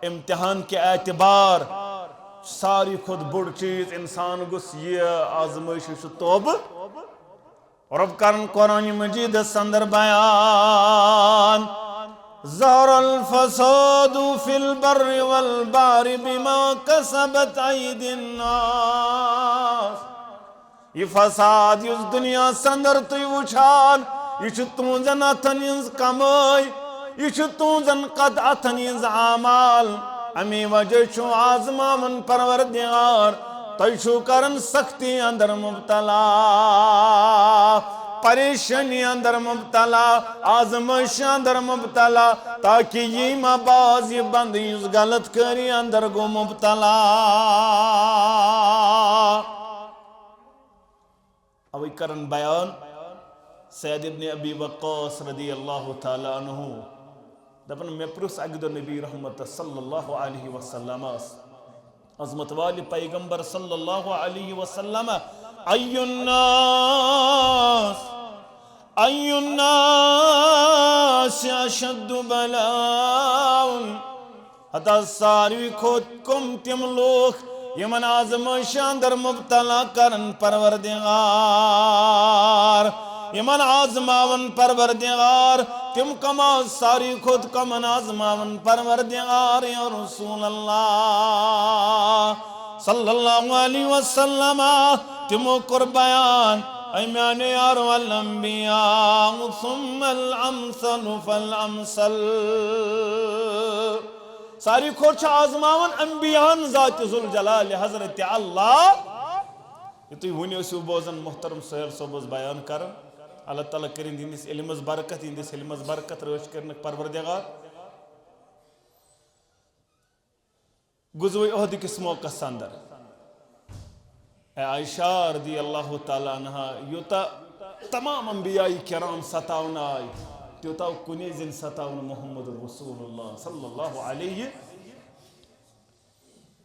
امتحان کے اعتبار ساری خود بڑ چیز انسان گس یہ آزمائش توبہ رب کرن قرآن مجید اندر بیان ظہر الفساد فی البر والبحر بما کسبت ایدی الناس یہ فساد اس دنیا سندر تھی وچھان یہ تہذن اتھن ہز کمائی یہ تہذن قد اتھن ہز اعمال امی وجہ چھو آزماون پروردگار تُہۍ چھو کرن سختی اندر مبتلا پریشانی اندر مبتلا آزمائش اندر مبتلا تاکہ یہ ما باز یہ بند اس غلط کری اندر گو مبتلا اوی کرن بیان سید ابن ابی وقاص رضی اللہ تعالی عنہ دپن میں پرس اگدو نبی رحمت صلی اللہ علیہ وسلم عظمت والی پیغمبر صلی اللہ علیہ وسلم ای الناس اشد بلاء حتی ساروی کھوت کم تم لوگ یمن آزمائش اندر مبتلا کرن پروردگار یمن آزماون پروردگار تم کما ساری خود کمن آزماون پروردگار یا رسول اللہ صلی اللہ علیہ وسلم تمو قربیان اے میانے یار والانبیاء ثم الامثل فالامثل ساری کھوٹ چھا آزماون انبیاء ذات ذوالجلال حضرت اللہ یہ تو ہونی اسیو بوزن محترم سہیل صوبز بیان کرن اللہ تعالیٰ کریں دینس علمز برکت اندس علمز برکت روش کرنک پروردگار گزوئی عہد کس موقع ساندر اے عائشہ رضی اللہ تعالیٰ عنہ یوتا تمام انبیاء کرام ستاون آئی تیوتا کنی زن ستاون محمد رسول اللہ صلی اللہ علیہ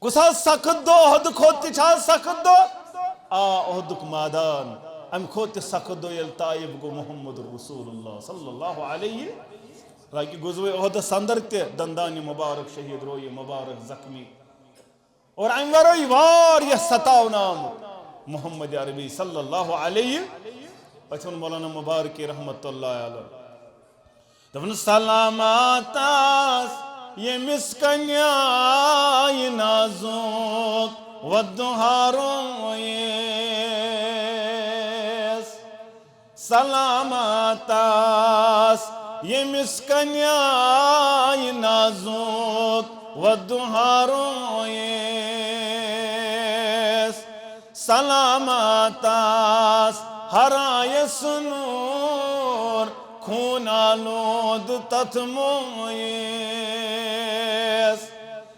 کسا سخت دو عہد کھوتی چھا سخت دو عہدک مادان ام کھوت سخت دو یل طائب گو محمد رسول اللہ صلی اللہ علیہ راکی گزوی عہد سندر تے دندانی مبارک شہید روی مبارک زخمی اور ام وروی وار یہ ستاو نام محمد عربی صلی اللہ علیہ بچون مولانا مبارکی رحمت اللہ علیہ دفن سلامات آس یہ مسکنیائی نازوک ودہاروں سلامات آس یہ مسکنیائی نازوک ودہاروں سلامات آس ہرائے سنور خون آلود تتمویس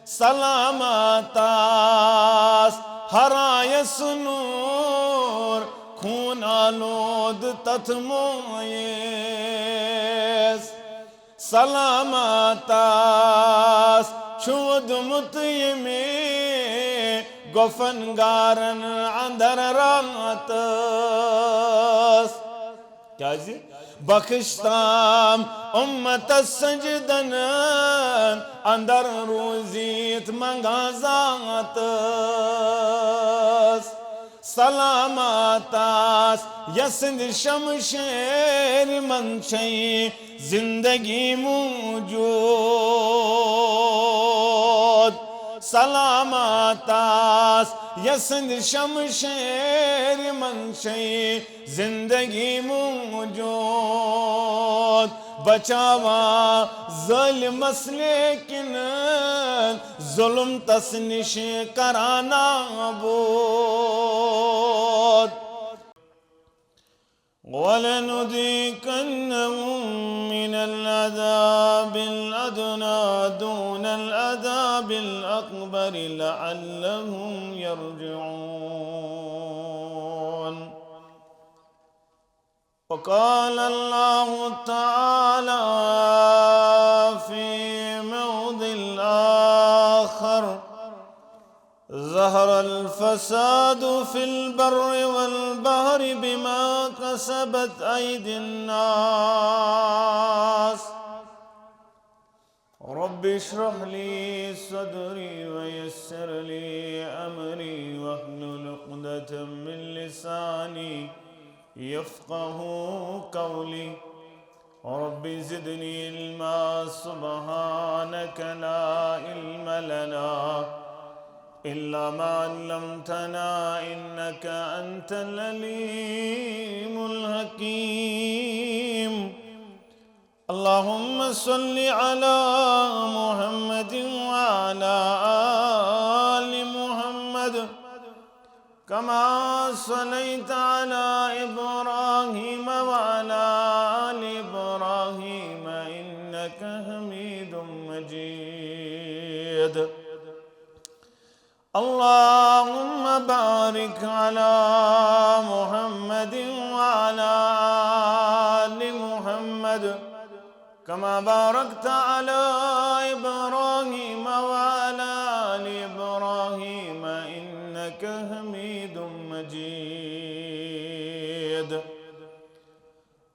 سلامات آس ہرائے سنور خون آلود تتمویس سلامات آس چود مطیمی گفنگارن اندر راتس کیا جی بخشتام امت سجدن اندر روزیت منگازاتس سلامات آس یسند شمشیر منشئی زندگی موجود سلامات آس یسند شمشیر منشئی زندگی موجود بچاوا ظلم لیکن ظلم تسنش کرانا بود وَلَنُذِيقَنَّهُم مِّنَ الْعَذَابِ الْأَدْنَىٰ دُونَ الْعَذَابِ الْأَكْبَرِ لَعَلَّهُمْ يَرْجِعُونَ وقال الله تعالى في موضع آخر ظهر الفساد في البر والبحر بما كسبت أيدي الناس رب اشرح لي صدري ويسر لي أمري واحلل عقدة من لساني يفقه قولي رب زدني علما سبحانك لا علم لنا إلا ما علمتنا إنك أنت العليم الحكيم اللهم صل على محمد وعلى آل محمد كما صليت على إبراهيم وعلى آل إبراهيم إنك حميد مجيد اللهم بارك على محمد وعلى آل محمد كما باركت على إبراهيم وعلى آل إبراهيم إنك حميد مجيد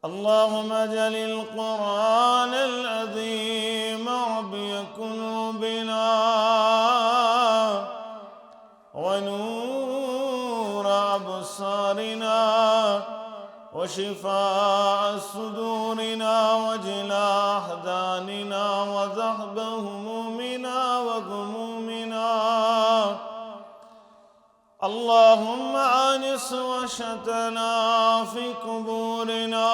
اللهم اجعل القرآن العظيم ربيع قلوبنا ونور أبصارنا وشفاء صدورنا وجلاء أحزاننا وذهب همومنا وغمومنا اللهم آنس وحشتنا في قبورنا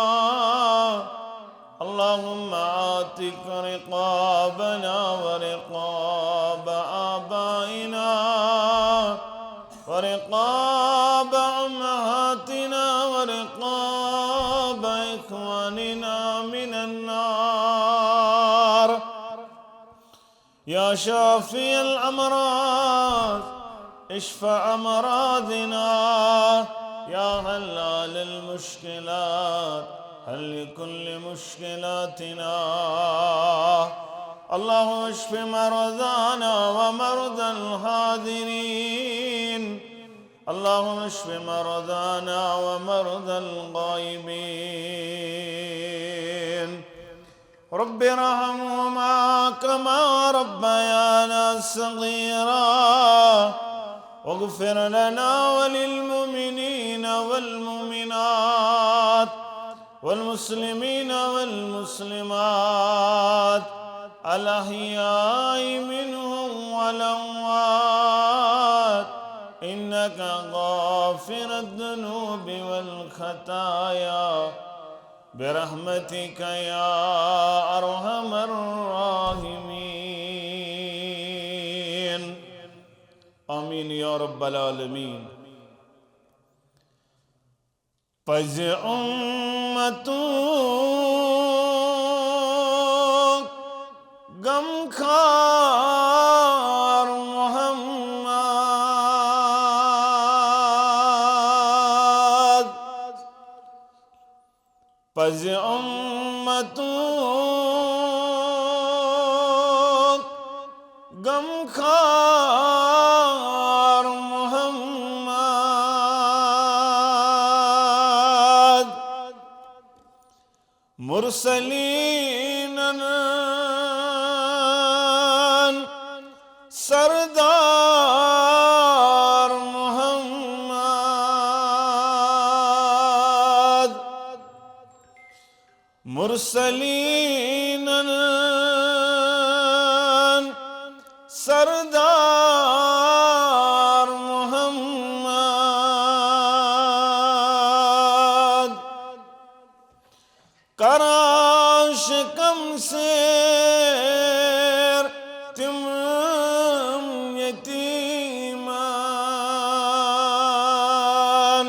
اللهم آتك رقابنا ورقاب آبائنا ورقاب أمهاتنا ورقاب إخواننا من النار يا شافي الأمراض اشفع أمراضنا يا حلال المشكلات حل لكل مشكلاتنا اللهم اشف مرضانا ومرضى الحاضرين اللهم اشف مرضانا ومرضى الغائبين رب ارحمهما كما ربيانا صغيرا واغفر لنا وللمؤمنين والمؤمنات والمسلمين والمسلمات الأحياء منهم والأموات إنك غافر الذنوب والخطايا برحمتك يا أرحم الراحمين آمين يا رب العالمين پز امتوں غم خار محمد پز امتوں غم خار محمد مرسلین سردار محمد مرسلین سردار محمد کراش کم سیر تم یتیمان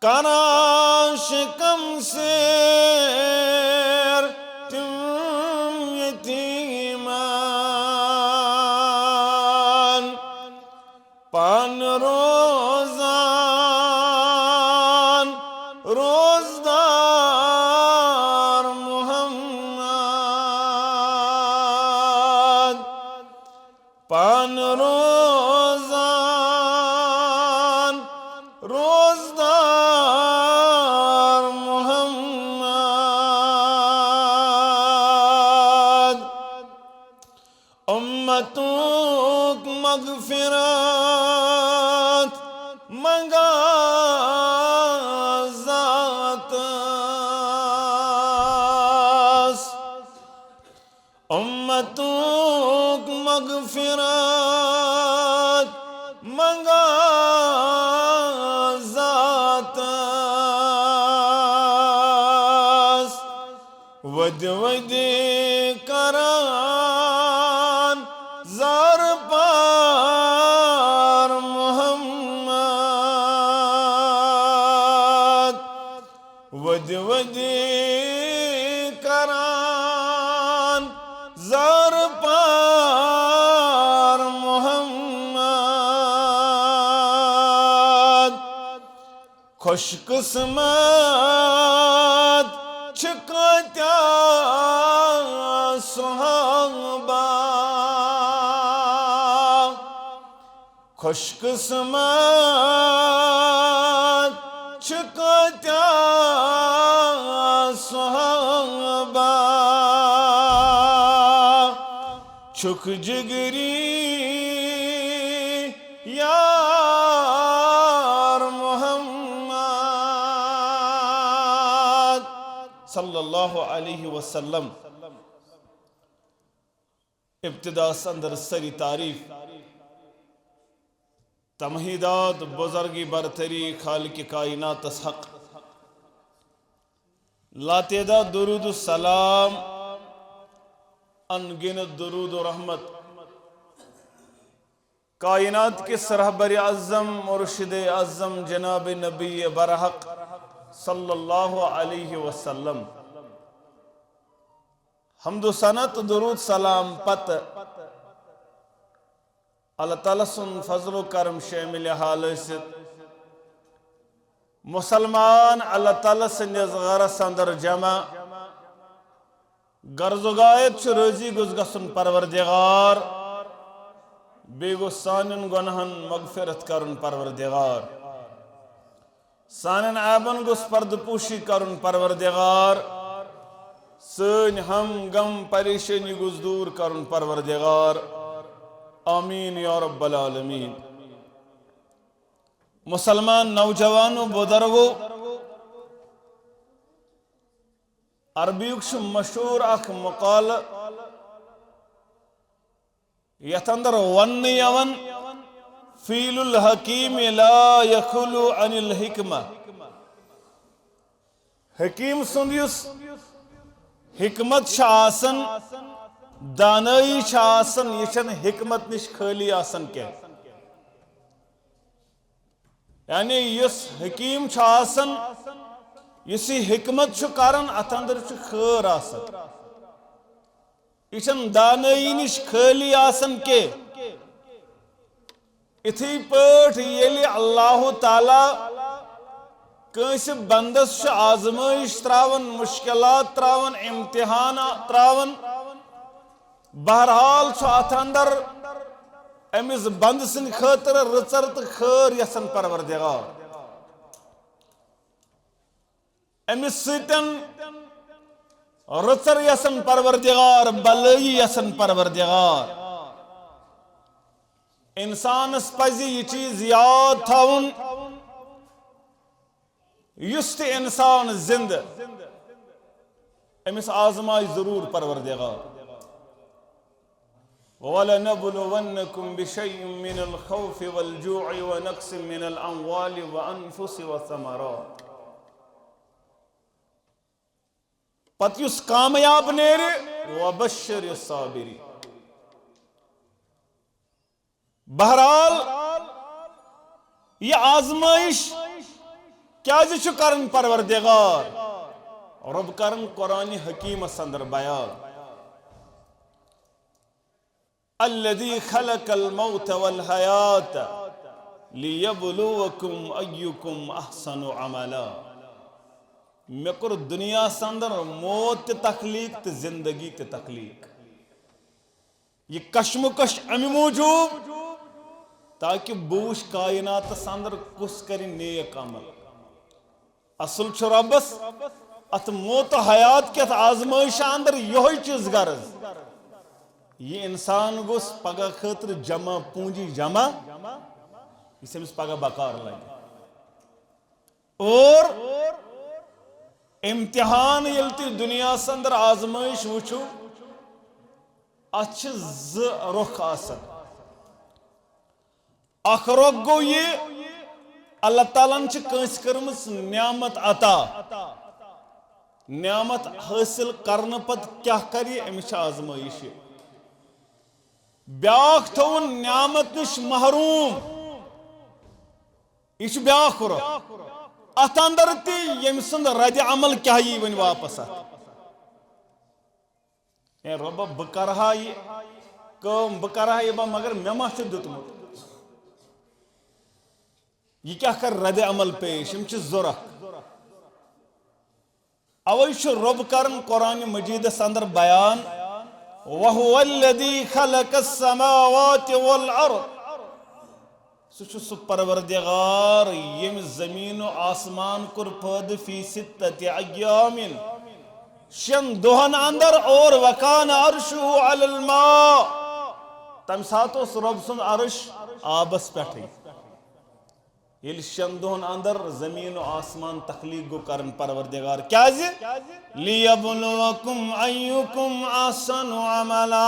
کراش کم سیر تم یتیمان پان روزان روزدار محمد پان روزان روزدار محمد امتوں مغفرت منگا ذات امتوں مغفرت منگا ذات ود ود کران زار پار محمد ود ود کران زار پار محمد خوش قسمت چھکتیا صحابہ خوش قسمت چھکتیا صحابہ چھک جگری یار محمد صلی اللہ علیہ وسلم ابتدا اندر سری تعریف تمہیدات بزرگی برتری خالق کائنات حق لاتعداد درود السلام انگنت درود و رحمت کائنات کے رہبر اعظم مرشد اعظم جناب نبی برحق صلی اللہ علیہ وسلم حمد و ثناء درود سلام پت اللہ تعالیٰ سن فضل و کرم شامل حال ست مسلمان اللہ تعالیٰ سندس غرس اندر جمع غرض و غایت روزی گز گسن پروردگار بے گو سانن گنہن مغفرت کرن پروردگار سانن عیبن گس پرد پوشی کرن پروردگار سن ہم غم پریشانی گز دور کرن پروردگار آمین یا رب العالمین مسلمان نوجوانو بزرگو عربیک مشہور اخ مقال یتھ اندر ون یون فیل الحکیم لا یخلو عن الحکمہ حکیم سند یس حکمت آسن دانائی آسن یہ چھن حکمت نش خالی آسن کی یعنی یس حکیم آسن یسی حکمت کرن ات اندر خیر آسن یہ چھن دانائی نش خالی آسن کی اتھی پاٹ یلی اللہ تعالی کنس بندس آزمائش تراون مشکلات تراون امتحان تراون بہرحال ات اندر امس بند سن خاطر رچر تو خیر یسن پروردگار امس ستن رچر یسن پروردگار بلائی یسن پروردگار انسانس پزی یہ چیز یاد تھاون یست انسان زند امس آزمائی ضرور پروردگار وَلَنَبْلُوَنَّكُمْ بِشَيْءٍ مِّنَ الْخَوْفِ وَالْجُوعِ وَنَقْصٍ مِّنَ الْأَمْوَالِ وَأَنفُسِ وَالثَّمَرَاتِ پت یس کامیاب نیرے وَبَشِّرِ الصَّابِرِينَ بہرحال یہ آزمائش کیا جی کرن پروردگار رب کرن قرآن حکیم اندر بیان الذي خلق الموت والحياة ليبلوكم أيكم أحسن عملا میں کر دنیا سندر موت تخلیق تے زندگی تے تخلیق یہ کشمکش امی موجود تاکہ بوش کائنات سندر کس کری نیک عمل اصل چھ ربس ات موت حیات کے آزمائش اندر یہ چیز غرض یہ انسان گوس پگہ خاطر جمع پونجی جمع یہ سمس پگہ بکار لگے اور امتحان یلتی دنیا سندر آزمائش وچھو اچھ رخ آسن اخ رخ گو یہ اللہ تعالیٰ نے کنس کرمس نعمت عطا نعمت حاصل کرنے پت کیا کری امش آزمائش بیاکھ تھون نعمت نش محروم یہ بیاکھ رخ ات اندر تی یم سند رد عمل کیا یہ ون واپس اے رب بہ کرہا یہ کم بہ کرہا یہ مگر مے ما چھ دتمت یہ کیا کر رد عمل پیش یم چھ ضرورت اوے چھ رب کرن قرآن مجید اندر بیان وَهُوَ الَّذِي خَلَقَ السَّمَاوَاتِ وَالْأَرْضِ سُہ پروردگار یم زمین و آسمان کر پد فی ستت ایام شن دہن اندر اور وکان عرشہ علی الماء تم سات اس رب سن عرش آبس پٹھے یل شن دہن اندر زمین و آسمان تخلیق گو کرن پروردگار کیا زی لیبلوکم ایکم احسن عملا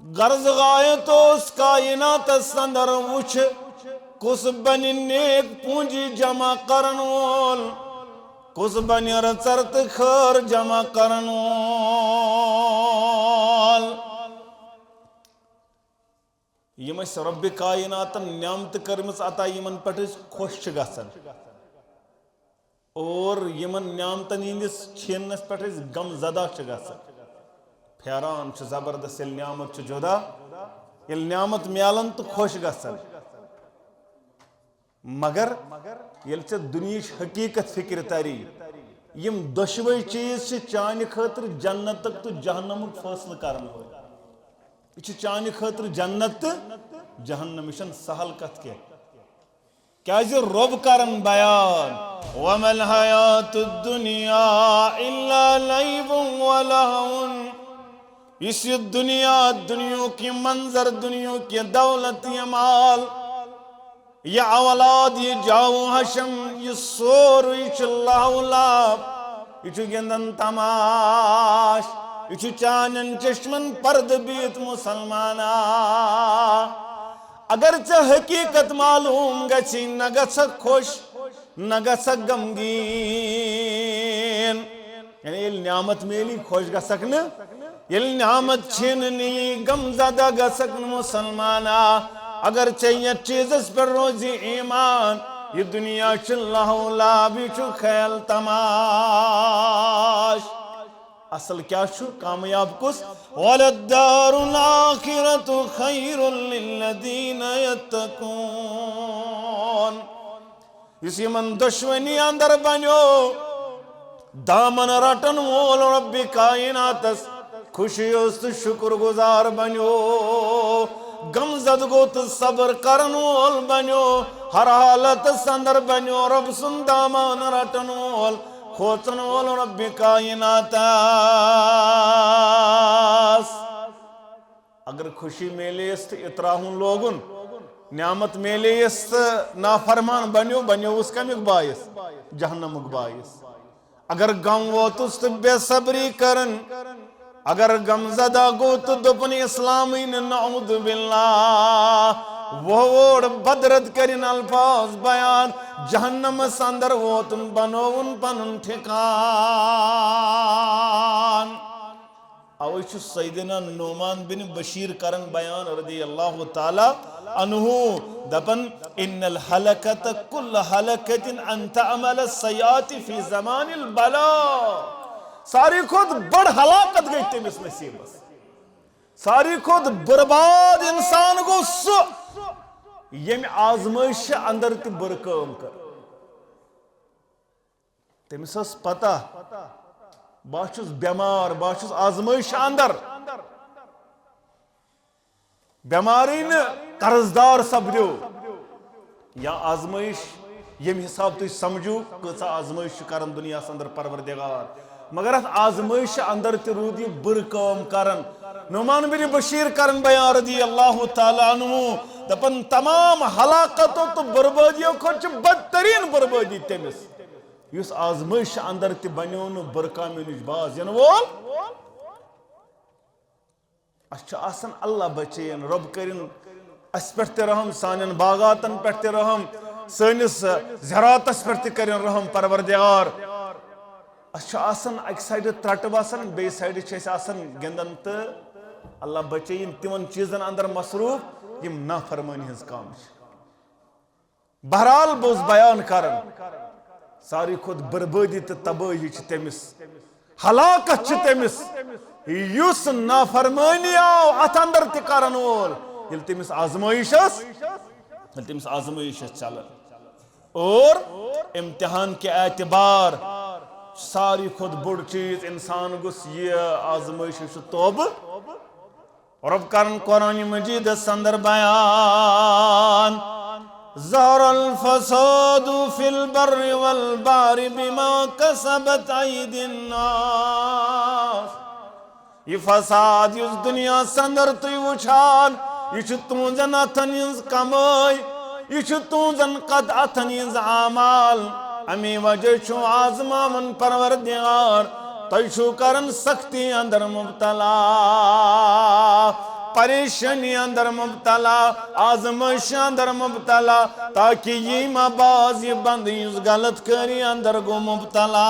غرض غایت اس کائنات اندر وچھ کس بنی نیک پونجی جمع کرن وول کس بنی رچرت خیر جمع کرن وول یم اس رب کائنات نعمت کرمس عطا یمن پٹ خوش گژھن اور یمن نعمتن ہندس چھینس پٹ غم زدہ گژھن پھیران زبردست یل نعمت جدا یل نعمت میلن تو خوش گژھن مگر یل دنیاچ حقیقت فکر تری یم دشوے چیز چانہ خاطر جنت تو جہنم فیصلہ کرن یہ چانہ خاطر جنت تو جہنم یہ سہل کت کیا رب کرن بیان وَمَا الْحَيَاةُ الدُّنْيَا إِلَّا لَعِبٌ وَلَهْوٌ اس دنیا کی منظر دنیا کی دولت یہ مال یہ اولاد یہ جاؤ حشم یہ سور یہ لہو یہ گندن تماش یہ چانن چشمن پرد بیت مسلمانا اگرچہ حقیقت معلوم گچھی نہ گچھ خوش نہ گچھ غمگین یعنی یہ نعمت میلی خوش گسکن یہ نعمت چھننی غم زدہ گسکن مسلمانا اگرچہ یہ چیزس پر روزی ایمان یہ دنیا چلہ لابی چو خیل تماش اصل کیا چھو کامیاب کس وَلَدَّارُ الْآخِرَةُ خَيْرٌ لِلَّذِينَ يَتَّقُونَ اسی من دشمنی اندر بنیو دامن رٹن وول رب کائناتس خوشی است شکر گزار بنیو غم زد گوت صبر کرن وول بنیو ہر حالت اندر بنیو رب سن دامن رٹن وول کھوچن وول رب کائنات اگر خوشی میلے است اتراہن لوگن نعمت میلے است نافرمان بنیو اس کا باعث جہنم باعث اگر غم ووتست بے صبری کرن اگر غم زدہ گوت دپن اسلامی نعوذ باللہ وہ بدرد کرن الفاظ بیان جہنم سندر ووتن بنوون پنن ٹھکان اوچ سیدنا نعمان بن بشیر کرن بیان رضی اللہ تعالی عنہ دپن ان الحلقت کل حلقت ان تعمل السیئات فی زمان البلاء ساری خود بڑ ہلاکت گئی تمس نصیب ساری خود برباد انسان کو سو یم آزمائش اندر تی برکام کر تمس اس پتہ باشس بیمار باشس آزمائش اندر بیماری نے قرضدار سپدو یا آزمائش یم حساب تو سمجھو کسا آزمائش کرن دنیا اندر پروردگار مگر ات آزمائش اندر تہ رود یہ بر کام کرن نعمان بن بشیر کرن بیان رضی اللہ تعالیٰ عنہ دپن تمام ہلاکتوں تو بربادیوں کھت بدترین بربادی تمس یس آزمائش اندر تہ بنیو نہ بر کامہ نش باز ین وول اچھا آسان اللہ بچین رب کرن اس پہ تہ رحم سانن باغاتن پہ تہ رحم سانس زراعتس پہ تہ کرن رحم پروردگار اچھا آسان اک سائڈ ترٹ آسان بی سائڈ آسان گندن تو اللہ بچین تمن چیزن اندر مصروف یم نافرمانی ہز کام بہرحال بوز بیان کرن ساری خود بربادی تو تباہی تمس ہلاکت تمس یس نافرمانی آو ات اندر تہ کرن وول یل تمس آزمائش چلن اور امتحان کے اعتبار ساری خود بڑ چیز انسان گوس یہ آزمائش توبہ رب کرن قرآن مجید اندر بیان ظہر الفساد فی البر والبحر بما کسبت ایدی الناس یہ فساد اس دنیا سندر تی وچھان یہ تونزن اتن ہز کمائی یہ تونزن قد اتن ہز اعمال امی وجہ چھو آزماون پروردگار تیشو کرن سختی اندر مبتلا پریشانی اندر مبتلا آزمائش اندر مبتلا تاکہ یہ مباز یہ بند اس غلط کری اندر گو مبتلا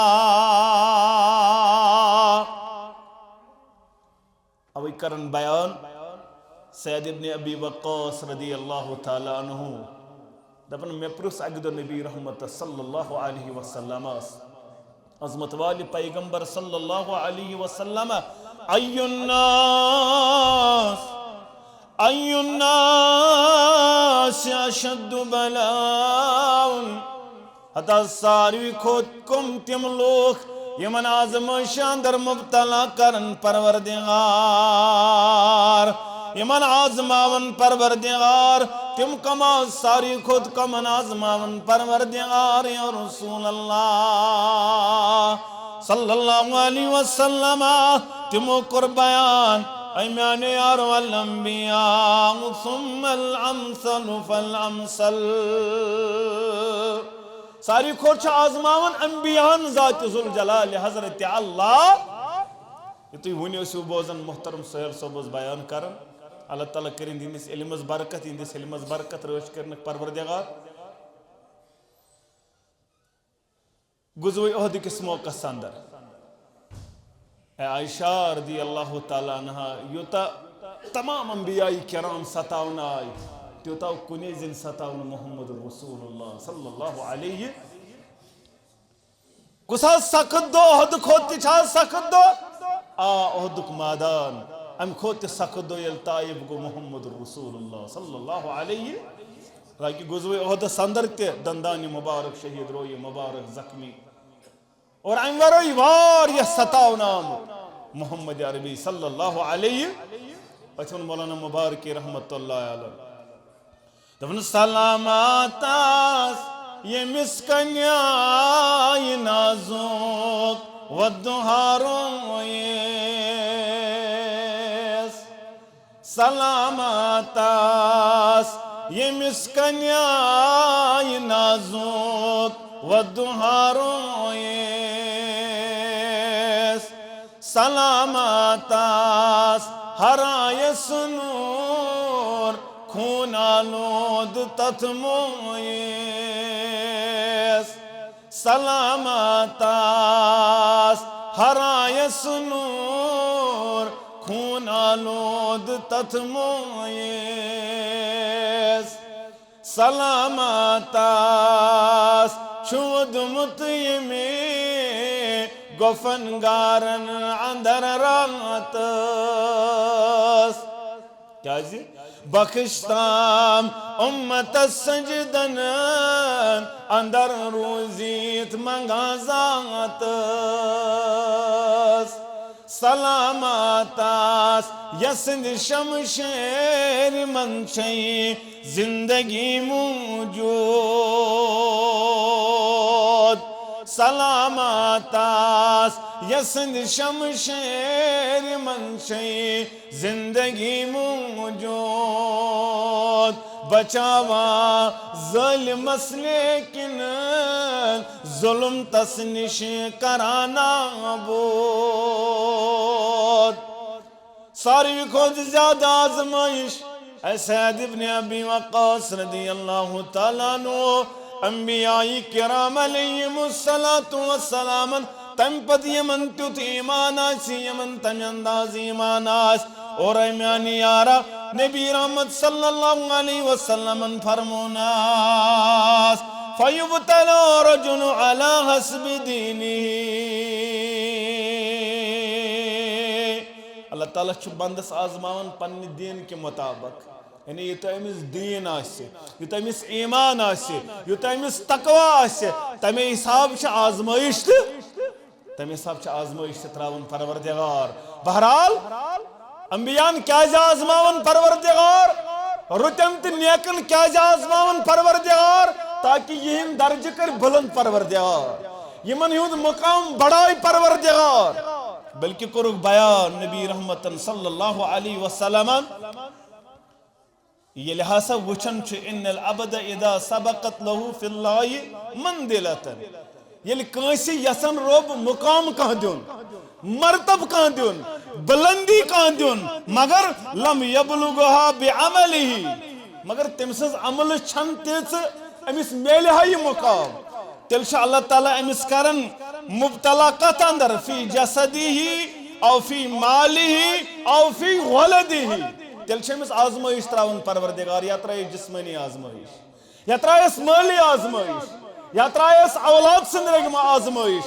اوی کرن بیان سید ابن ابی وقاص رضی اللہ تعالی عنہ دپن میں پرس اگدو نبی رحمت صلی اللہ علیہ وسلم عظمت والی پیغمبر صلی اللہ علیہ وسلم ای الناس اشد بلاؤن حتی ساروی خود کم تم لوگ یمن آزمائش اندر مبتلا کرن پروردگار یمن آزماون پروردگار تم کما ساری خود کمن آزماون پروردگار یا رسول اللہ صلی اللہ علیہ وسلم تمو کر بیان اے میانے یارو الانبیاء ثم الامثل فالامثل ساری کھوچ آزماون انبیاءن ذات ذوالجلال حضرت اللہ یہ تو ونیو سو بوزن محترم سہیل صوبز بیان کرن اللہ تعالیٰ کریں دینس علمز برکت اندس علمز برکت روش کرنک پروردگار گزوی عہد کس موقع سندر اے عائشہ رضی اللہ تعالیٰ عنہ یوتا تمام انبیاء کرام ستاون آئی تیوتا کنے زن ستاون محمد رسول اللہ صلی اللہ علیہ کسا سخت دو عہد کھوتی چھا سخت دو عہدک مادان ام کھوتی سخت دو یلتائب گو محمد رسول اللہ صلی اللہ علیہ راکی گزوی عہد سندر کے دندانی مبارک شہید روی مبارک زخمی اور انوروی وار یہ ستاو نام محمد عربی صلی اللہ علیہ اچھن مولانا مبارکی رحمت اللہ علیہ دفن سلامات یہ مسکنیائی نازوک ودہاروں سلامات یہ مسکنیائی نازوک ودہاروں سلامات ہرائے سنور خون آلود تتمویس سلامات ہرائے سنور خون آلود تتمویس سلامات شود مطیمی گفنگارن اندر رات کیا جی بخشتام امت سجدن اندر روزیت منگازات سلامات یسند شمشیر منشی زندگی موجود سلامات آس یسند شمشیر منشی زندگی موجود بچاوا ظلمس لیکن ظلم تسنش کرانا بود ساروی کھوت زیادہ آزمائش سعد ابن ابی وقاص رضی اللہ تعالیٰ عنہ انبیاء کرام علیہم السلام تم پت یمن تیت ایمان آسی یمن تم انداز ایمان آس اور ایمیانی یارا نبی رحمت صلی اللہ علیہ وسلم فرموناس فیبتلا رجل علی حسب دینی اللہ تعالیٰ چھو بندس آزمان پنی دین کے مطابق یعنی یہ تو امس دین آسے یہ تو امس ایمان آسے یہ تو امس تقوی آسے تمہیں حساب چھ آزمائش تمہیں حساب چھ آزمائش تراون پروردگار بہرحال انبیان کیا جا آزماون پروردگار رتن تی نیکن کیا جا آزماون پروردگار تاکہ یہ درج کر بلند پروردگار یمن ہند مقام بڑائی پروردگار بلکہ کرک بیان نبی رحمت صلی اللہ علیہ وسلم یہ لحاظہ وچن چھ ان العبد اذا سبقت له فی اللہ مندلتا یہ کانسی یسن رب مقام کہاں دیون مرتب کہاں دیون بلندی کہاں دیون مگر لم یبلغها بعملہ مگر تمسز عمل چھن تیز امس میلہ یہ مقام تیل شاء اللہ تعالیٰ امس کرن مبتلا کت اندر فی جسدی او فی مالی او فی ولدی تیل شاء امس آزمائش تراؤن پروردگار یا ترائیس جسمانی آزمائش یا ترائیس مالی آزمائش یا ترائیس اولاد سندرگ آزمائش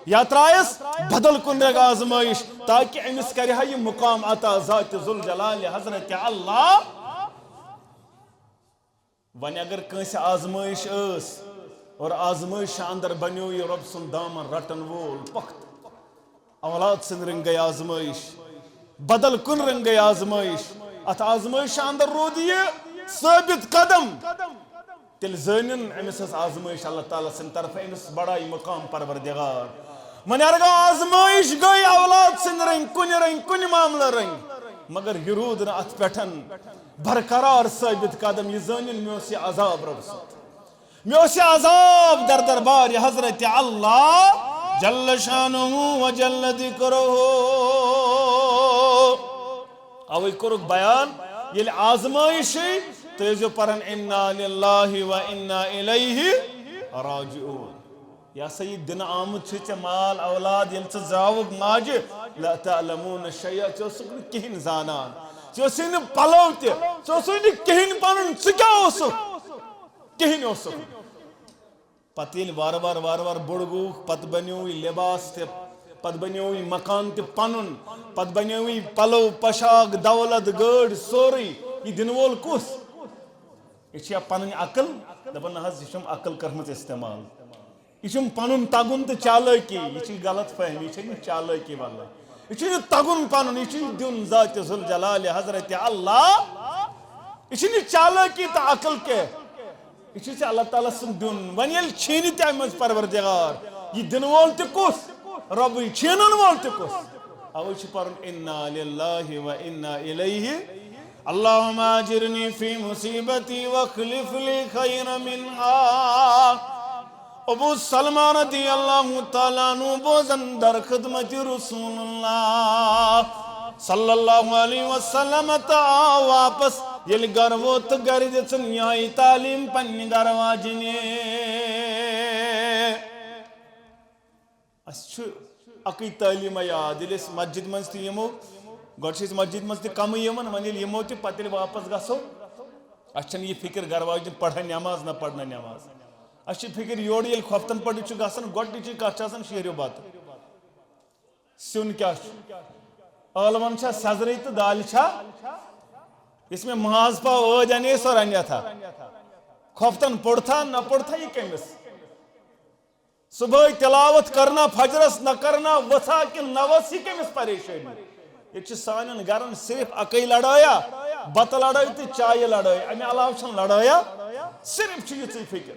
یا ترائیس بدل کنرگ آزمائش تاکہ امس کرے یہ مقام عطا ذات ذوالجلال حضرت اللہ ون اگر کنس آزمائش اس اور آزمائش اندر بنیو یہ رب سن دامن رٹن وول پخت اولاد سن رنگ گئی آزمائش بدل کن رنگ گئی آزمائش ات آزمائش اندر رو دیے ثابت قدم تل زینن امس آزمائش اللہ تعالیٰ سن طرف امس بڑائی مقام پروردگار من ارگا آزمائش گئی اولاد سن رنگ کن معاملہ رنگ مگر ہرود نہ ات پیٹھن برقرار ثابت قدم یہ زینن میں اسی عذاب رب سن میں اسی عذاب در دربار حضرت اللہ جل شانہ و جل ذکرہ اوی کرک بیان یہ آزمائش تیزو پرن انا للہ و انا الیہ راجعون یا سید دن آمد چھے مال اولاد یلچ زاوگ ماج لا تعلمون شیع چوسک کہن زانان چوسین پلوت چوسین کہن پانن چکا اوسک کہن اوسک پتیل وار وار بڑگو پت بنیوی لباس تے پت بنیوی مکان تے پنن پت بنیوی پلو پشاک دولت گڑ سوری یہ دنوول کس یہ چھیا پنن عقل دبن حض یہ چھم عقل کرمت استعمال یہ چھم پنن تگن تے چالاکی یہ چھ غلط فہمی یہ چھن چالاکی والا یہ چھن تگن پنن یہ چھن دیون ذات ذوالجلال حضرت اللہ یہ چھن چالاکی تا عقل کے یہ چھے اللہ تعالیٰ سن دیون ونیل چھینی تے امز پروردگار یہ دن وول تے کس رب چھینن وول تے کس اوہ چھے پرن انا للہ و انا الیہ اللہم آجرنی فی مصیبتی وخلف لی خیر منہا ابو سلمان رضی اللہ تعالیٰ عنہ بوزن در خدمت رسول اللہ صلی اللہ علیہ وسلم تا واپس یل گر ووت گر دچن یہی تعلیم پنی گر واجنے اس اکی تعلیم یاد یل اس مسجد منز تی یمو گوڑشیز مسجد منز تی کم یمن ونیل یمو تی پتیل واپس گسو اچھن یہ فکر گر واجن پڑھا نماز نہ پڑھنا نماز اچھی فکر یوڑ یل خفتن پڑھی چو گسن گوڑ چی کچھ آسن شیریو بات سن کیا علمان چھا سزری تو دال چھا اس میں محاذ پا اوج انیس اور انیا تھا خفتن پڑھتا نہ پڑھتا یہ کیمس صبح تلاوت کرنا فجرس نہ کرنا وسا کہ نوسی کیمس پریشانی یہ چھ سانن گرن صرف اکی لڑایا بط لڑائی تی چائے لڑائی امی علاو چھن لڑایا صرف چھ یہ فکر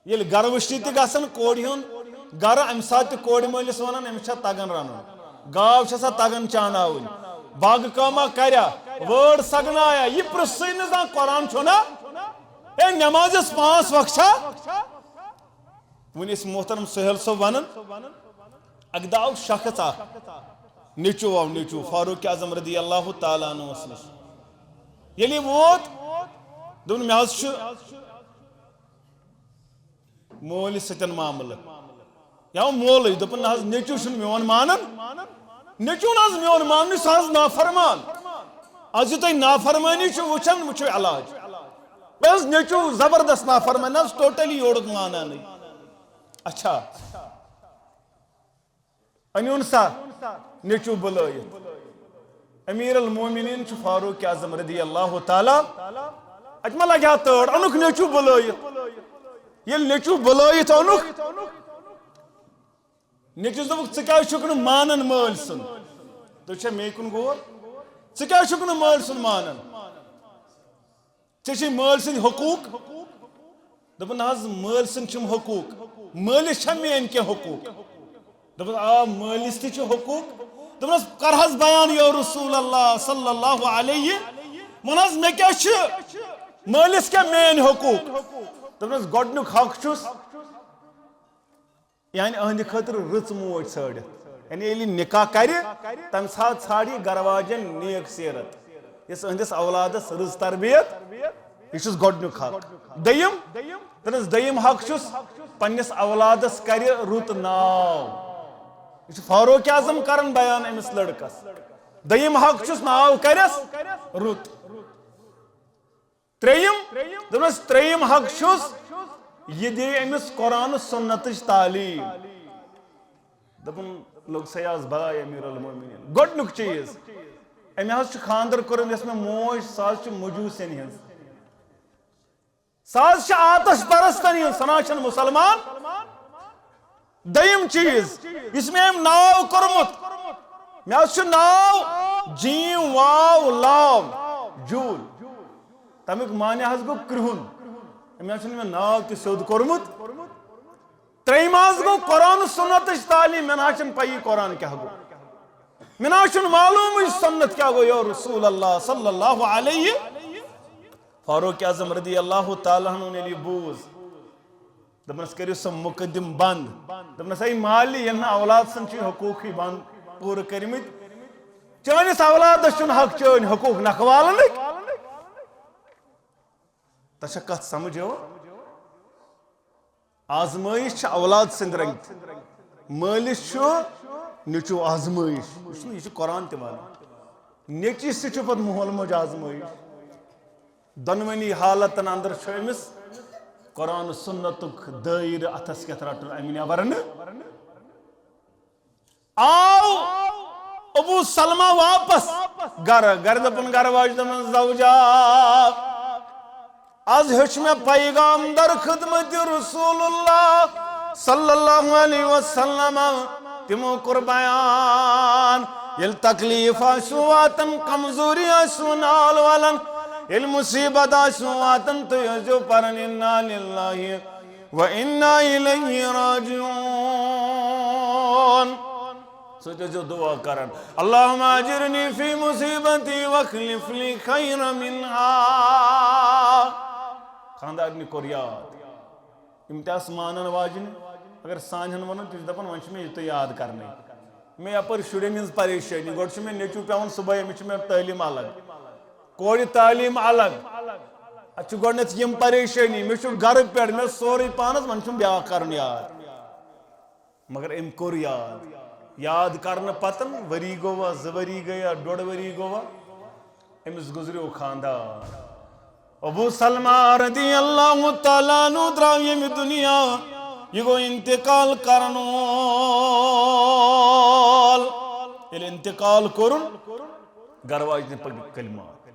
یل گر وشتی تی گسن کوڑی ہن گر امہ سات کوڑ مالس ونان امس چھا تگان رنن گاو چھسا تگان چاناون باغ کاما کریا وٲر سگنایا یہ پرسے نہ قرآن چھنا اے نماز 5 وقت چھا ونس محترم سہیل صاحب ونان اک داو شخص نیچو آو نیچو فاروق اعظم رضی اللہ تعالیٰ عنہ نش یلی ووت دون مے حظ مول ستن معاملہ یا مول دپن نہ حظ نیچو چھن میون مانن نیچو نہ حظ میون مانن سہ حظ نافرمان آز تھی نافرمانی وچھن وچھو علاج بس نیچو زبردست نافرمان حظ ٹوٹلی یورک مانا نہیں اچھا انیون سا نیچو بلائیت امیر المومنین چھ فاروق اعظم رضی اللہ تعالی اجمہ لگیا تڑ انک نیچو بلائیت یہ نیچو بلائیت انک نیچو دبک ژکیا چھکن مانن مال سن تو چھے میں کن گور ژکیا چھکن مال سن مانن ژے مال سن حقوق دپن حظ مال سن چھم حقوق مالس چھا مین کی حقوق دپن آ مالس تہ چھ حقوق دپن حظ کر حظ بیان یا رسول اللہ صلی اللہ علیہ من حظ مے کیا چھ مالس کیا مین حقوق دپن حظ گۄڈنیُک حق چھُس یعنی اہند خاطر رٕژ موج ژھٲڑِتھ یعنی ییٚلہِ نکاح کرِ تمہِ ساتہٕ ژھانڈِ گھر واجٮ۪ن نیک سیرت یس اہندس اولادس رٕژ تربیت یہ چھُس گۄڈنیُک حق دوٚیِم دپن حظ دوٚیِم حق چھُس پننس اولادس کرِ رُت ناو یہ فاروق اعظم کرن بیان امس لڑکس دوٚیِم حق چھُس ناو کرس رُت ترٛیٚیِم دپنس ترٛیٚیِم حق چھُس یہ دے امس قرآن سنتچ تعلیم دپن لوگ سیاز بھائی امیر المومنین گۄڈنیُک چیز امہ حظ چھ خاندر کوٚرمُت یس مے موج سۄ حظ چھ مجوسین ہنز سہ حظ چھ آتش پرستن ہنز سہ نہ چھنہٕ مسلمان دوٚیِم چیز یس مے أمۍ ناو کوٚرمُت مے حظ چھ ناو جیم واو لام جوٗل تمیُک معنی حظ گوٚو کرٛہُن أمۍ حظ چھُنہٕ مےٚ ناو تہِ سیوٚد کوٚرمُت ترٛیٚیِم حظ گوٚو قرآن سنتٕچ تعلیٖم مےٚ نہ حظ چھنہٕ پَیی قرآن کیٛاہ گوٚو مےٚ نہ حظ چھُنہٕ معلوٗمٕے سنت کیٛاہ گوٚو یا رسول اللہ صلی اللہ علیہ فاروق اعظم رضی اللہ تعالیٰ عنہ ییٚلہِ یہِ بوٗز دپنس کٔرِو سا مقدم بند دپنس اے مالی ییٚلہِ نہٕ اولاد سن چھِ حقوٗقٕے بند پوٗرٕ کٔرمٕتۍ چٲنِس اولادس چھُنہٕ حق چٲنۍ حقوٗق نکھوالنٕکۍ تہ چھا کتھ سمجھ آزمائش چھ اولاد سند رنگت مالس چھ نیچو آزمائش یہ قرآن تہ ونان نیچس تہ پتہ مول موج آزمائش دونونی حالتن اندر چھ امس قرآن سنتک دائر اتھس کیت رٹن امہ نبر آو ابو سلمہ واپس گر دپن گر واج دپن زوجا آز ہچ میں پیغام در خدمت رسول اللہ صلی اللہ علیہ وسلم تمو قربان یل تکلیف آسو واتن کمزوری آسو نال والن یل مصیبت آسو واتن تو یزو پرن انا للہ و انا الیہ راجعون سوچو جو دعا کرن اللہم اجرنی فی مصیبتی وخلف لی خیر منہا خاندارنی کور یاد امتیاز مانن واجن اگر سانہن ونن تیس دپن ون میں یہ یاد کرنے میں اپر شرین ہز پریشانی گوڑ میں نیچو پیون صبح امچ میں تعلیم الگ کوڑی تعلیم الگ اچھ گوڑنیت یم پریشانی میں چھو گھر پیڑ میں سوری پانس ون چھو بیاہ کرن یاد مگر ام کور یاد کرن پتن وری گوا زوری گیا ڈوڑ وری گوا امس گزریو خاندار ابو سلمہ رضی اللہ تعالیٰ عنہ دراو یمی دنیا یہ گو انتقال کرنول یہ انتقال کرن گرواجن پک کلمات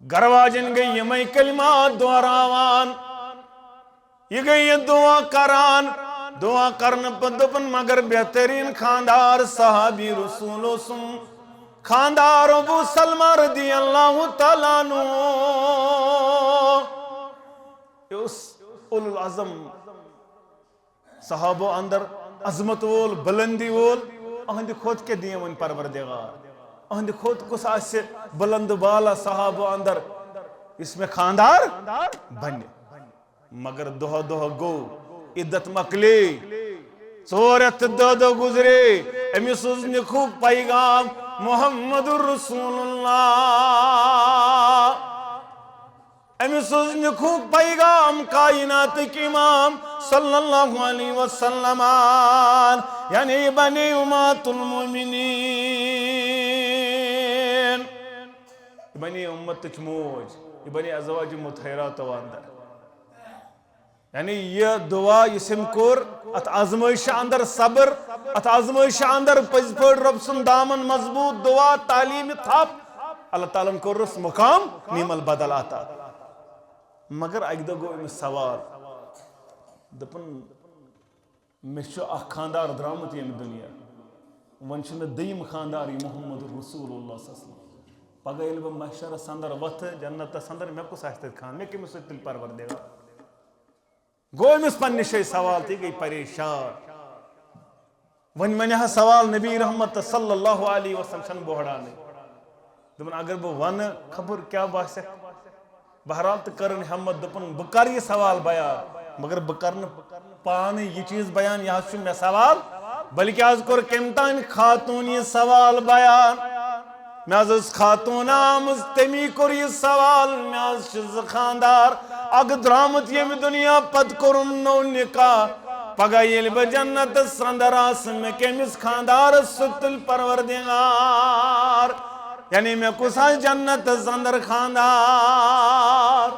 گرواجن گئی یمی کلمات دعراوان یہ گئی یہ دعا کرن پدپن مگر بہترین خاندار صحابی رسولو سن خاندار ابو سلمہ رضی اللہ تعالیٰ عنہ اس اولو العظم صحابو اندر عظمت وول بلندی وول اہند خود کے دیون پروردگار اہند خود کس آسے بلند بالا صحابو اندر اس میں خاندار بنے مگر دہ دہ گو عدت مکلی ژورت دہ دہ گزرے امس سوز خوب پیغام محمد رسول اللہ امس سوز خوب پیغام کائنات کی امام صلی اللہ علیہ وسلم یعنی بنی امت المومنین بنی امت موج یہ بنی ازواج مطہرات و اندر یعنی یہ دعا اسم کور ات آزمائش اندر صبر ات آزمائش اندر پز پڑ رب سن دامن مضبوط دعا تعلیم تھپ اللہ تعالیٰ کور رس مقام نیمل بدل آتا مگر اک دہ گو امس سوال دپن میں اخ خاندار درامت یم دنیا ون چھ دیم خاندار محمد رسول اللہ صلی اللہ علیہ وسلم پگہ یل بہ محشرس اندر وتھ جنتس اندر مے کس آسہ خان مے کمس تل پروردگار گو امس پنہ شے سوال تھی گئی پریشان ون منہ سوال نبی رحمت صلی اللہ علیہ وسلم چھن بوڑانے دپن اگر بہ ون خبر کیا باسہ بہرحال تو کرن ہمت دپن بہ کر یہ سوال بیان مگر بہ کرن پانے یہ چیز بیان یہ چھ مے سوال بلکہ آز کور کم تان خاتون یہ سوال بیان میں از خاتون آمز تمی کور یہ سوال میں از چھ خاندار اگ درامت یم دنیا پت کرم نو نکاح پگہ یل بہ جنت سندر آس میں کمس خاندار ستل پروردگار یعنی میں کسا جنت سندر خاندار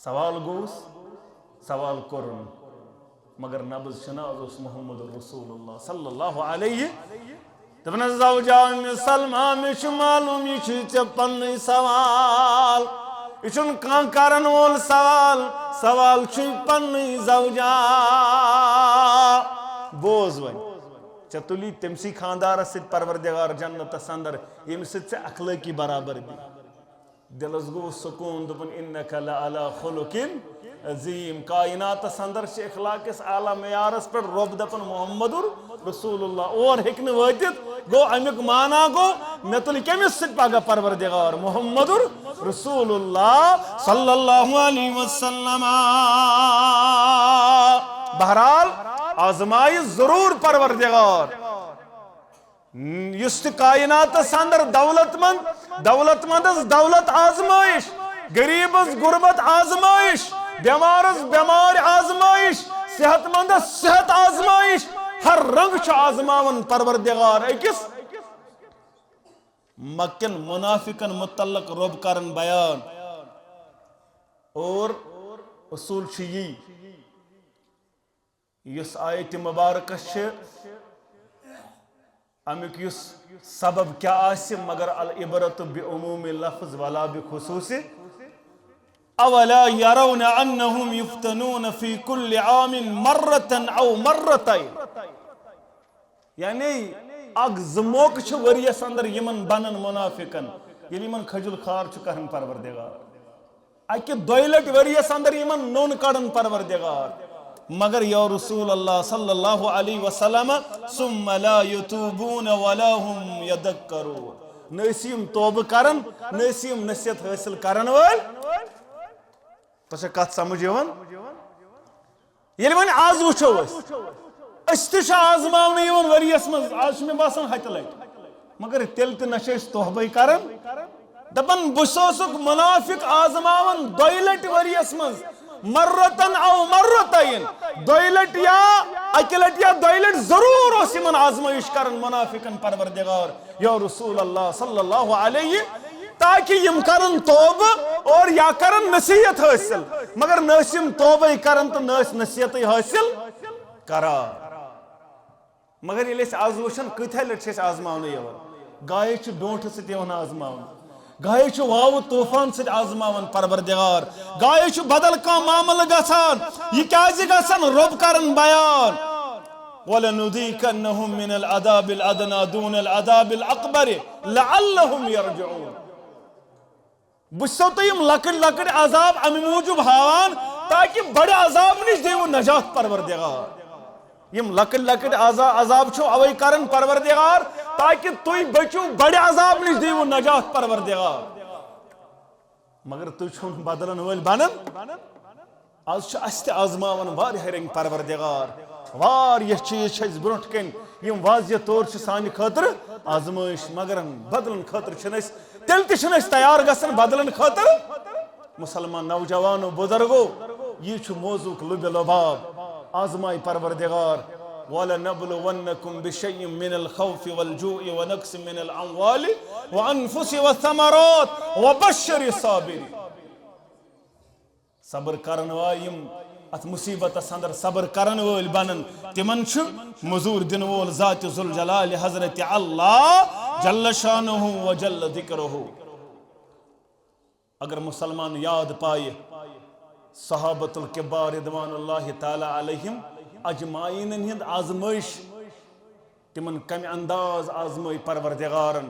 سوال گوس سوال کرن مگر نبض شناز اس محمد رسول اللہ صلی اللہ علیہ تبن زوجہ میں سلمہ میں معلوم یہ چپن سوال یہ کان کرن وول سوال سوال پن زوجہ بوز ون ژے تلی تمسی خاندار ست پروردگار جنت اندر یم ست اخلاقی برابر بھی دلس گو سکون دپن انک لعلی خلق عظیم کائنات اندر چھ اخلاق اس اعلی معیارس پر رب دپن محمد رسول اللہ اور ہیکن واتت گو امیک مانا گو مے تل کمس ست پگہ پروردگار محمد رسول اللہ صلی اللہ علیہ وسلم بہرحال آزمائی ضرور پروردگار یست کائنات اندر دولت مند دولت آزمائش غریبس غربت آزمائش بیمارس بیمار آزمائش صحت مندس صحت آزمائش ہر رنگ چھ آزماون پروردگار اکس مکن منافقن متعلق رب کرن بیان اور اصول چھ یس آیت مبارکس امیک یس سبب کیا آسی مگر العبرت بعموم لفظ ولا بخصوص اولا يرون انهم يفتنون في كل عام مرة او مرتين یعنی اگ زموک چھ وریس اندر یمن بنن منافقن یعنی یمن خجل خار چھ کرن پروردگار اکہ دویلٹ وریس اندر یمن نون کڑن پروردگار مگر یا رسول اللہ صلی اللہ علیہ وسلم ثم لا يتوبون ولا هم يذكرون نسیم توبہ کرن نسیم نصیحت حاصل کرن ول تو کت سمجھ یل ون آز وچو اس تہ آزماؤن وریس مز آج میں باسان ہتہ لٹ مگر تیل تہ نہ توبہ کرن دپن بسوسک منافق آزماؤن دوی لٹ وریس مز مرتن او مرتین دوی لٹ یا اکہ لٹ یا دوی لٹ ضرور اس من آزمائش کرن منافقن پروردگار یا رسول اللہ صلی اللہ علیہ تاکہ یم کرن توبہ اور یا کرن نصیحت حاصل مگر نسیم توبہ کرن تو نس نصیحت حاصل کرا مگر یل آز وچھن کتھا لٹ آزماؤن گائے چھ ڈونٹ ست آزماؤن گائے چھ واو طوفان ست آزماون پروردگار گائے چھ بدل کا معاملہ گژھان یہ کیازِ گژھان رب کرن بیان وَلَنُذِيقَنَّهُم مِّنَ الْعَذَابِ الْأَدْنَىٰ دُونَ الْعَذَابِ الْأَكْبَرِ لَعَلَّهُمْ يَرْجِعُونَ بس تو یم لکڑ لکڑ عذاب امی موجب ہاوان تاکہ بڑے عذاب نش دیو نجات پروردگار یم لکٹ لکٹ عذاب چھو اوے کرن پروردگار تاکہ توی بچو بڑے عذاب نش دیو نجات پروردگار مگر تو چھو بدلن ول بنن آز چھ است آزماون واریاہ رنگ پروردگار واریاہ چیز چھ برونٹ کن یم واضح طور چھ سانہ خاطر آزمائش مگر بدلن خاطر چھنس تیل تہ چھنس تیار گژھن بدلن خاطر مسلمان نوجوانو بزرگو یہ چھ موضوع لب لباب آزمائی پروردگار وَلَنَبْلُوَنَّكُمْ بِشَيْءٍ مِّنَ الْخَوْفِ وَالْجُوعِ وَنَقْصٍ مِّنَ الْأَمْوَالِ وَأَنفُسِ وَالثَّمَرَاتِ وَبَشِّرِ الصَّابِرِينَ صبر کرن وایم ات مصیبت اندر صبر کرن ول بنن تمن چھ مزور دن وول ذات ذوالجلال حضرت اللہ جل شانہ و جل ذکرہ اگر مسلمان یاد پائے صحابۃ الکبار رضوان اللہ تعالی علیہم اجمعین ہند آزمائش تمن کم انداز آزمائی پروردگارن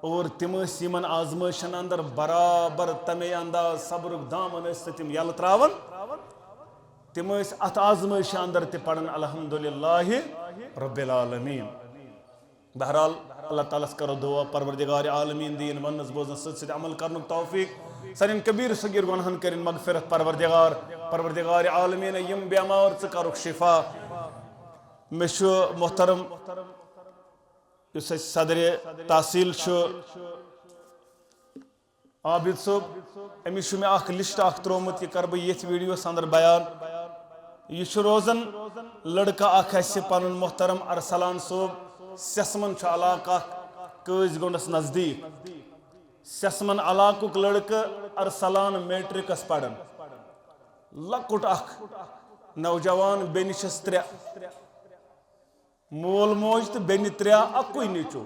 اور تم یمن آزمائشن اندر برابر تمے انداز صبرک دامن تم یل تراون تم ات آزمائش اندر تہ پڑھن الحمدللہ رب العالمین بہرحال اللہ تعالیٰ کرو دعا پروردگار عالمین دین ونس بوزن ست عمل کرن توفیق سن کبیر صغیر گناہن کرن مغفرت پروردگار عالمین یم بیمار ث کرک شفا مش محترم اس صدر تحصیل عابد صوب امس میں اخ لسٹ اخ ترومت یہ کر بہ یت ویڈیوس اندر بیان یہ روزن لڑکہ اخ اس پن محترم ارسلان صوب سیسمن علاقہ قز گنڈس نزدیک سیسمن علاقہ لڑکہ ارسلان میٹرکس پڑھن لکٹ اخ نوجوان بینشس ترے مول موج تو بین تریا اکوئی نیچو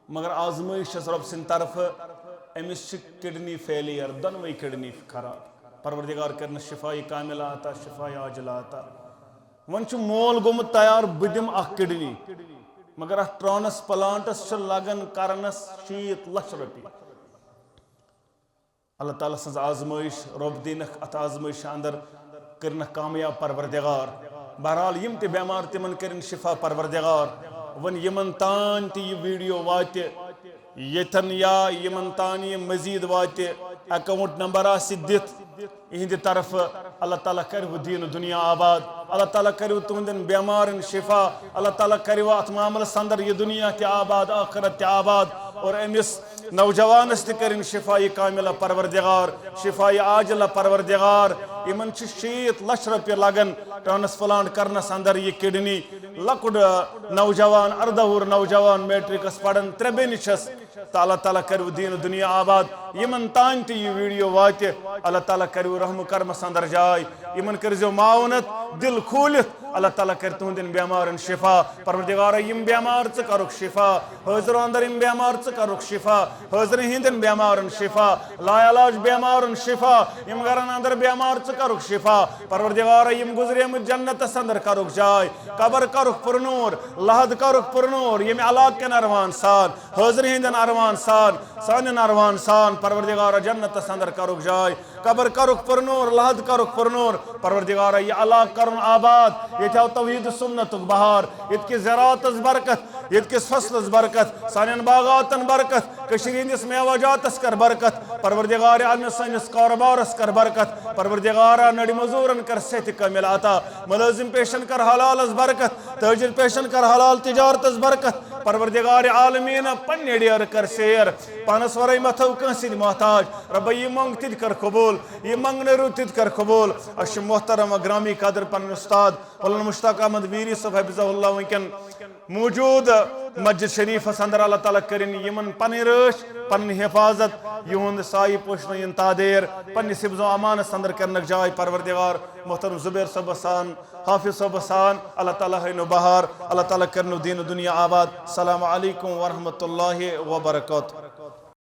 مگر آزمائش رب سن طرف امس کڈنی فیلیر دنوئی کڈنی خراب پروردگار کرنا شفائی کامل آتا شفائی عاجل آتا ون مول گومت تیار بدم اخ کڈنی مگر ات ٹرانسپلانٹس لگن کرنس 60 لچھ رۄپیہِ اللہ تعالیٰ سن آزمائش رب دینک ات آزمائش اندر کرنا کامیاب پروردگار بہرحال یم تہ بیمار تمن کرن شفا پروردگار ون یمن تان تہ یہ ویڈیو وات یتن یا یمن تان یہ مزید وات اکاؤنٹ نمبر آس دت اہند طرف اللہ تعالیٰ کرو دین دنیا آباد اللہ تعالیٰ کرو تہندن بیمارن شفا اللہ تعالیٰ کرو ات معاملس اندر یہ دنیا تہ آباد آخرت تہ آباد اور امس نوجوانس تہ کرن شفائی کاملہ پروردگار شفائی عاجلہ پروردگار یمن 60 لچھ رۄپیہِ لگن ٹرانسپلانٹ کرنس اندر یہ کڈنی لکڑ نوجوان 18 وُہُر نوجوان میٹرکس پڑھن 3 بیٚنہِ چھس تو اللہ تعالیٰ کرو دین دنیا آباد یمن تان تہ یہ ویڈیو وات اللہ تعالیٰ کرو رحم کرمس اندر جائے یمن کرزو معاونت دل کھولت اللہ تعالیٰ کر تہندن بیمارن شفا پروردگار یم بیمار ث کرک شفا حاضر اندر یم بیمار ث کرک شفا حاضر ہندن بیمارن شفا لا علاج بیمارن شفا یم گرن اندر بیمار ث کرک شفا پروردگار یم گزریمت جنتس اندر کرک جائے قبر کرک پرنور لحد کرک پرنور یم علاقن اروان سان حاضر ہندن اروان سان سانن اروان سان پروردگار جنتس اندر کرک جائے قبر کرک پرنور لحد کرک پرنور پروردگار یہ علاقہ کرن آباد یہ توحید سنتک بہار یت کی زراعت برکت یت کس فصل برکت سانن باغاتن برکت کشیر ہندس میوہ جاتس کر برکت پروردگار عالم سنس کاروبارس کر برکت پروردگار نڑی مزورن کر صحت کامل عطا ملازم پیشن کر حلالس برکت تاجر پیشن کر حلال تجارتس برکت پروردگار عالمین پنہ ڈیر کر سیر پانس ورائی متھو کنسی محتاج رب یہ منگ تد کر قبول یہ منگ نرو تد کر قبول اش محترم گرامی قدر پن استاد مولانا مشتاق احمد میری صاحب حفظہ اللہ ونکن موجود مسجد شریف اندر اللہ تعالیٰ کرن یمن پن رش پن حفاظت یہند سائی پوشن ین تادیر پن حفظ و امانس اندر کرنک جائے پروردگار محترم زبیر صاحب سان حافظ صاحب سان اللہ تعالیٰ ہے بہار اللہ تعالیٰ کرن دین دنیا آباد السلام علیکم ورحمۃ اللہ وبرکاتہ